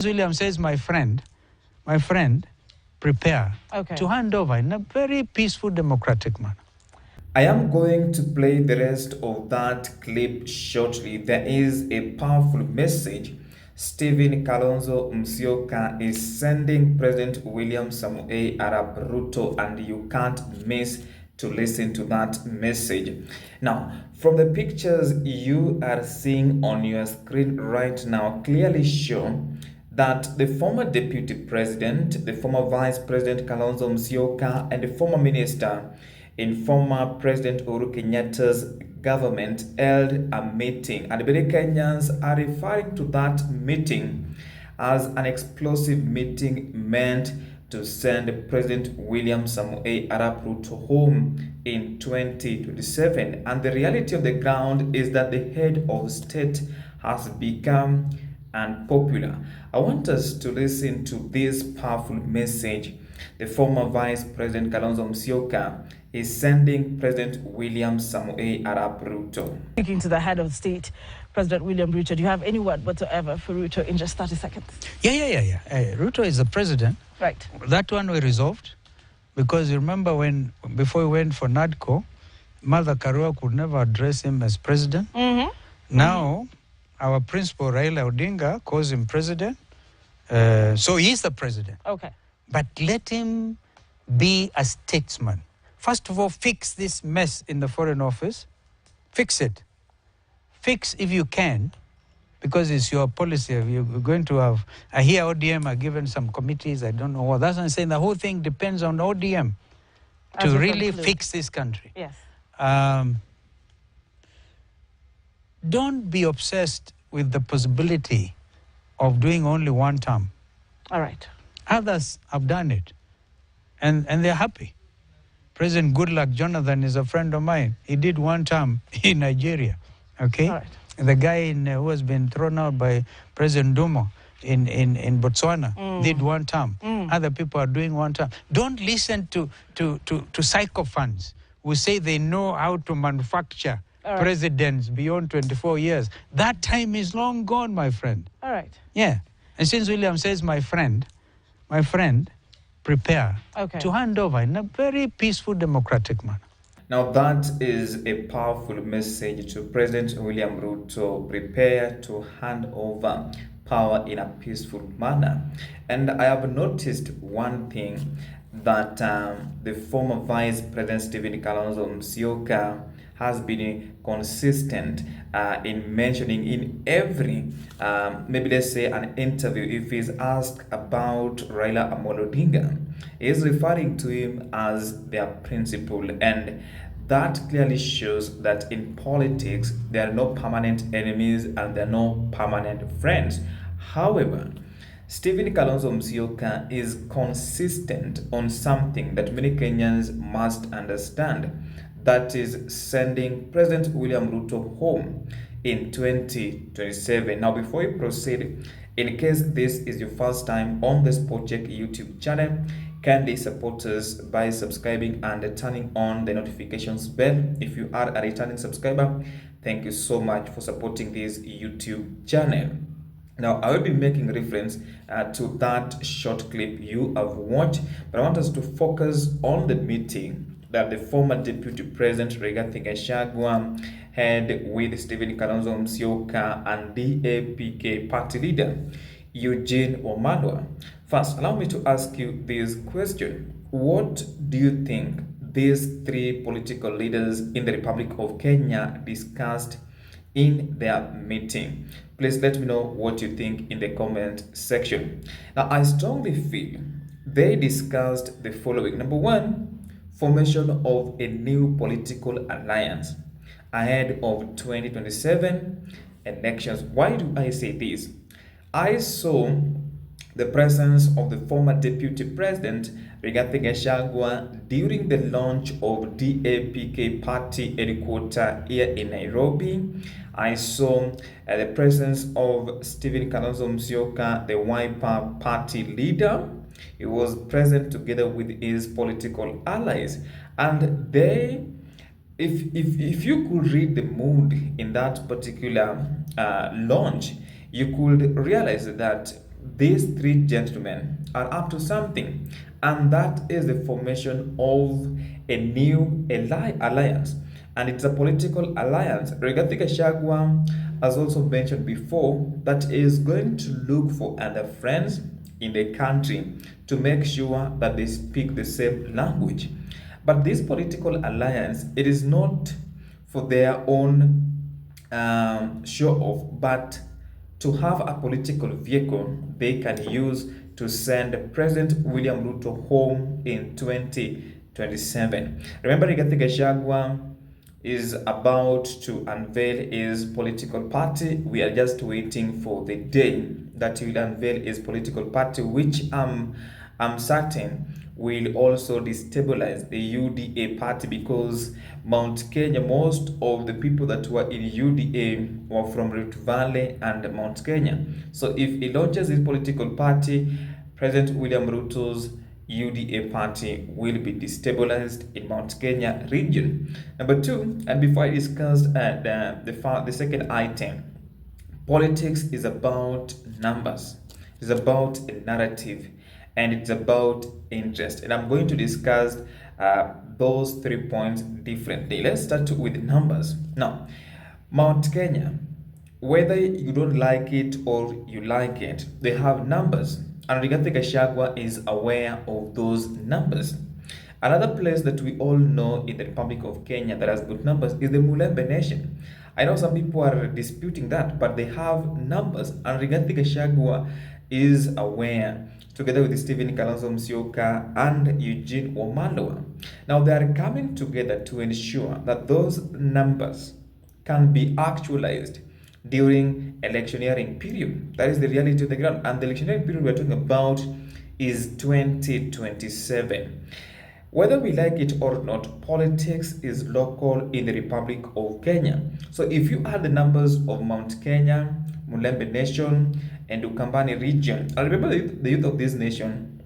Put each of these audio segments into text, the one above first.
William says, my friend, prepare to hand over in a very peaceful, democratic manner. I am going to play the rest of that clip shortly. There is a powerful message Stephen Kalonzo Musyoka is sending President William Samoei Arap Ruto, and you can't miss to listen to that message. Now, from the pictures you are seeing on your screen right now, clearly show that the former deputy president, the former vice president Kalonzo Musyoka, and the former minister in former President Uhuru Kenyatta's government held a meeting, and many Kenyans are referring to that meeting as an explosive meeting meant to send President William Samoei Arap Ruto home in 2027. And the reality of the ground is that the head of state has become unpopular. I want us to listen to this powerful message the former Vice President Kalonzo Musyoka is sending President William Samoei Arap Ruto. Speaking to the head of state, President William Ruto, do you have any word whatsoever for Ruto in just 30 seconds? Yeah. Ruto is the president. Right. That one we resolved, because you remember when, before we went for NADCO, Mother Karua could never address him as president. Now, our principal Raila Odinga calls him president. So he's the president. Okay. But let him be a statesman. First of all, fix this mess in the Foreign Office. Fix it. Fix if you can, because it's your policy. You're going to have, I hear ODM are given some committees, I don't know what. That's what I'm saying. The whole thing depends on ODM to really fix this country. Yes. Don't be obsessed with the possibility of doing only one term. All right. Others have done it, and they're happy. President Goodluck Jonathan is a friend of mine. He did one term in Nigeria, okay? All right. The guy who has been thrown out by President Dumo in Botswana did one term. Other people are doing one term. Don't listen to sycophants who say they know how to manufacture presidents beyond 24 years. That time is long gone, my friend. All right. Yeah. And since William says, my friend, prepare to hand over in a very peaceful, democratic manner. Now that is a powerful message to President William Ruto. Prepare to hand over power in a peaceful manner. And I have noticed one thing, that the former Vice President Stephen Kalonzo Musyoka has been consistent in mentioning in every, maybe let's say an interview, if he's asked about Raila Amolo Odinga, he's referring to him as their principal. And that clearly shows that in politics, there are no permanent enemies and there are no permanent friends. However, Stephen Kalonzo Musyoka is consistent on something that many Kenyans must understand. That is sending President William Ruto home in 2027. Now, before we proceed, in case this is your first time on the Sport Check YouTube channel, kindly support us by subscribing and turning on the notifications bell. If you are a returning subscriber, thank you so much for supporting this YouTube channel. Now, I will be making reference to that short clip you have watched, but I want us to focus on the meeting that the former Deputy President Rigathi Gachagua had with Stephen Kalonzo Musyoka and DAPK party leader Eugene WAMALWA. First, allow me to ask you this question. What do you think these three political leaders in the Republic of Kenya discussed in their meeting? Please let me know what you think in the comment section. Now, I strongly feel they discussed the following. Number one, formation of a new political alliance ahead of 2027 elections. Why do I say this? I saw the presence of the former Deputy President Rigathi Gachagua during the launch of DAPK party headquarters here in Nairobi. I saw the presence of Stephen Kalonzo Musyoka, the Wiper party leader. He was present together with his political allies, and they, if you could read the mood in that particular launch, you could realize that these three gentlemen are up to something, and that is the formation of a new alliance, and it's a political alliance. Rigathi Gachagua has also mentioned before that is going to look for other friends in the country to make sure that they speak the same language. But this political alliance, it is not for their own show off, but to have a political vehicle they can use to send President William Ruto home in 2027. Remember, Rigathi Gachagua is about to unveil his political party. We are just waiting for the day that he will unveil his political party, which I'm certain will also destabilize the UDA party, because Mount Kenya, most of the people that were in UDA were from Rift Valley and Mount Kenya. So if he launches his political party, President William Ruto's UDA party will be destabilized in Mount Kenya region. Number two, and before I discuss the second item, politics is about numbers. It's about a narrative, and it's about interest. And I'm going to discuss those 3 points differently. Let's start with numbers. Now, Mount Kenya, whether you don't like it or you like it, they have numbers. And Rigathi Gachagua is aware of those numbers. Another place that we all know in the Republic of Kenya that has good numbers is the Mulembe Nation. I know some people are disputing that, but they have numbers, and Rigathi Gachagua is aware, together with Stephen KALONZO Musyoka and Eugene WAMALWA. Now they are coming together to ensure that those numbers can be actualized during electioneering period. That is the reality of the ground, and the electioneering period we're talking about is 2027. Whether we like it or not, politics is local in the Republic of Kenya. So if you add the numbers of Mount Kenya, Mulembe Nation, and Ukambani region, and remember the youth of this nation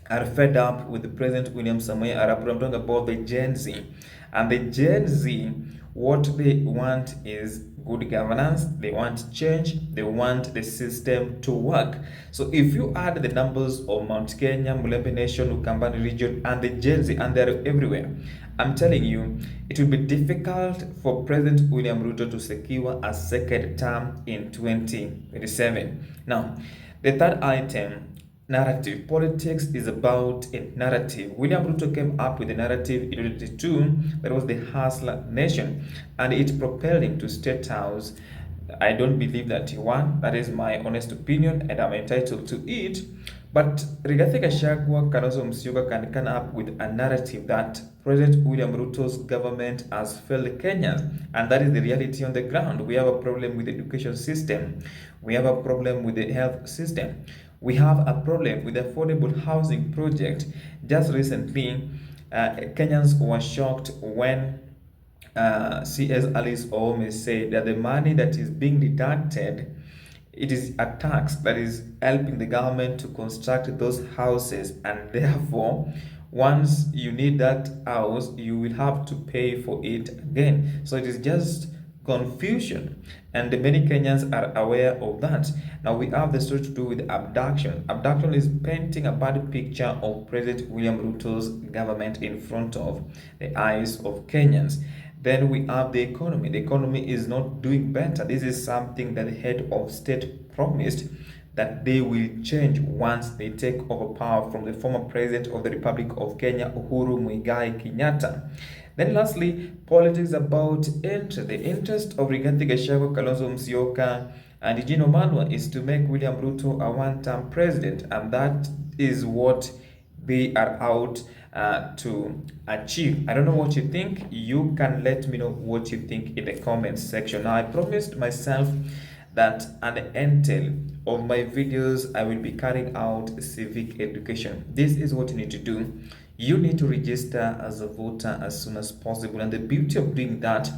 are fed up with the President William Samoei Arap Ruto. I'm talking about the Gen Z. And the Gen Z, what they want is good governance, they want change, they want the system to work. So if you add the numbers of Mount Kenya, Mulembe Nation, Ukambani region, and the Gen Z, and they're everywhere, I'm telling you, it will be difficult for President William Ruto to secure a second term in 2027. Now, the third item, narrative. Politics is about a narrative. William Ruto came up with a narrative in 2022 that was the Hustler Nation, and it propelled him to State House. I don't believe that he won. That is my honest opinion, and I'm entitled to it. But Rigathi Gachagua, KALONZO Musyoka can come up with a narrative that President William Ruto's government has failed Kenyans, and that is the reality on the ground. We have a problem with the education system. We have a problem with the health system. We have a problem with the affordable housing project. Just recently, Kenyans were shocked when CS Alice Ome said that the money that is being deducted, it is a tax that is helping the government to construct those houses, and therefore once you need that house, you will have to pay for it again. So it is just confusion, and many Kenyans are aware of that. Now we have the story to do with abduction. Abduction is painting a bad picture of President William Ruto's government in front of the eyes of Kenyans. Then we have the economy. The economy is not doing better. This is something that the head of state promised that they will change once they take over power from the former president of the Republic of Kenya, Uhuru Muigai Kenyatta. Then lastly, politics about interest. The interest of Rigathi Gachagua, KALONZO Musyoka, and Eugene WAMALWA is to make William Ruto a one-term president, and that is what they are out to achieve. I don't know what you think. You can let me know what you think in the comments section. Now, I promised myself that at the end of my videos, I will be carrying out civic education. This is what you need to do. You need to register as a voter as soon as possible. And the beauty of doing that,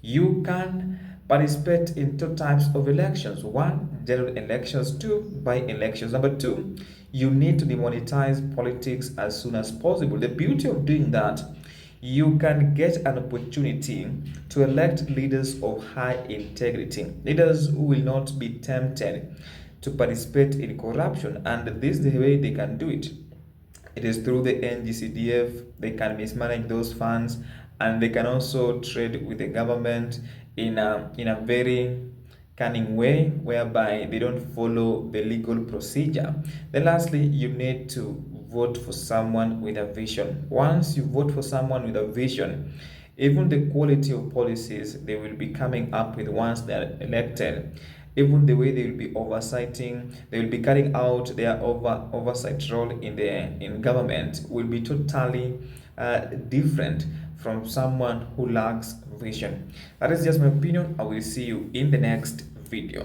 you can participate in two types of elections. One, general elections. Two, by-elections. Number two, you need to demonetize politics as soon as possible. The beauty of doing that, you can get an opportunity to elect leaders of high integrity, leaders who will not be tempted to participate in corruption, and this is the way they can do it. It is through the NGCDF. They can mismanage those funds, and they can also trade with the government in a very cunning way, whereby they don't follow the legal procedure. Then lastly, you need to vote for someone with a vision. Once you vote for someone with a vision, even the quality of policies they will be coming up with once they are elected, even the way they will be oversighting, they will be carrying out their oversight role in government, will be totally different from someone who lacks vision. That is just my opinion. I will see you in the next video.